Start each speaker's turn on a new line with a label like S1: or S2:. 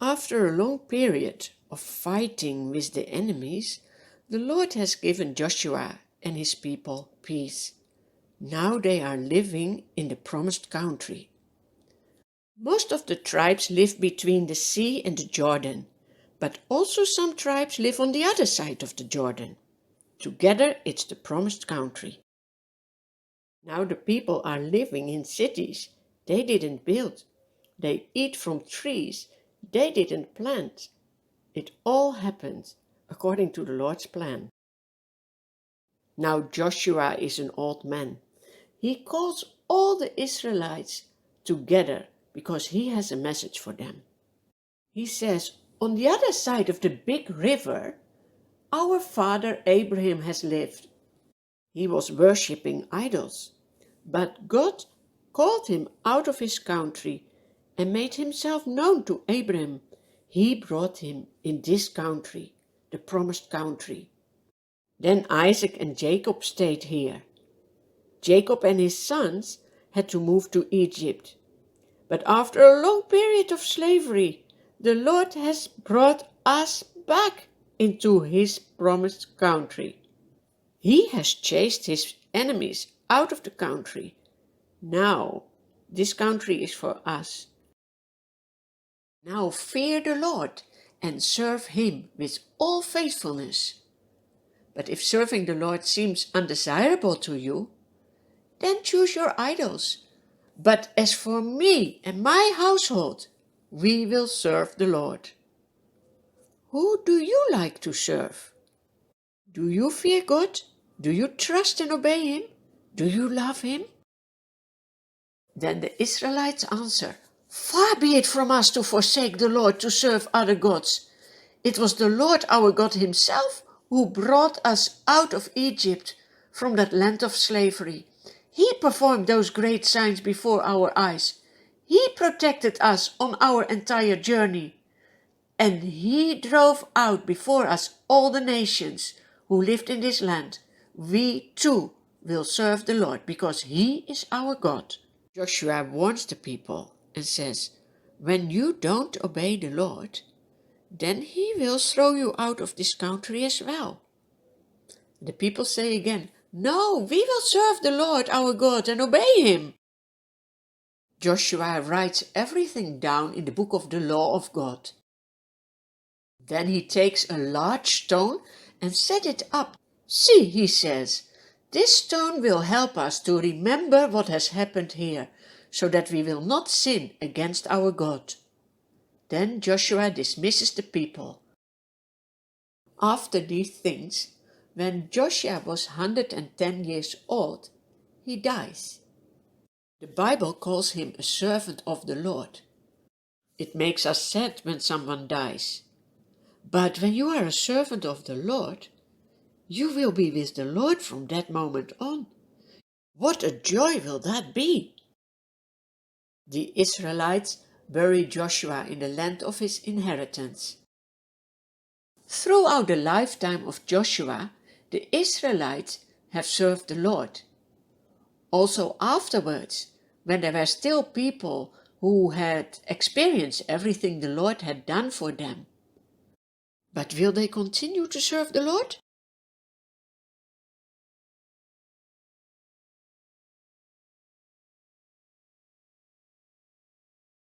S1: After a long period of fighting with the enemies, the Lord has given Joshua and his people peace. Now they are living in the promised country. Most of the tribes live between the sea and the Jordan, but also some tribes live on the other side of the Jordan. Together it's the promised country. Now the people are living in cities they didn't build. They eat from trees they didn't plant. It all happened according to the Lord's plan. Now Joshua is an old man. He calls all the Israelites together because he has a message for them. He says, on the other side of the big river, our father Abraham has lived. He was worshipping idols, but God called him out of his country and made himself known to Abraham. He brought him in this country, the promised country. Then Isaac and Jacob stayed here. Jacob and his sons had to move to Egypt. But after a long period of slavery, the Lord has brought us back into his promised country. He has chased his enemies out of the country. Now, this country is for us. Now fear the Lord and serve him with all faithfulness. But if serving the Lord seems undesirable to you, then choose your idols. But as for me and my household, we will serve the Lord. Who do you like to serve? Do you fear God? Do you trust and obey him? Do you love him? Then the Israelites answer, far be it from us to forsake the Lord to serve other gods. It was the Lord our God himself who brought us out of Egypt from that land of slavery. He performed those great signs before our eyes. He protected us on our entire journey. And he drove out before us all the nations who lived in this land. We too will serve the Lord because he is our God. Joshua warns the people and says, when you don't obey the Lord, then he will throw you out of this country as well. The people say again, no, we will serve the Lord our God and obey him. Joshua writes everything down in the book of the law of God. Then he takes a large stone and set it up. See, he says, this stone will help us to remember what has happened here, so that we will not sin against our God. Then Joshua dismisses the people. After these things, when Joshua was 110 years old, he dies. The Bible calls him a servant of the Lord. It makes us sad when someone dies. But when you are a servant of the Lord, you will be with the Lord from that moment on. What a joy will that be! The Israelites buried Joshua in the land of his inheritance. Throughout the lifetime of Joshua, the Israelites have served the Lord. Also afterwards, when there were still people who had experienced everything the Lord had done for them. But will they continue to serve the Lord?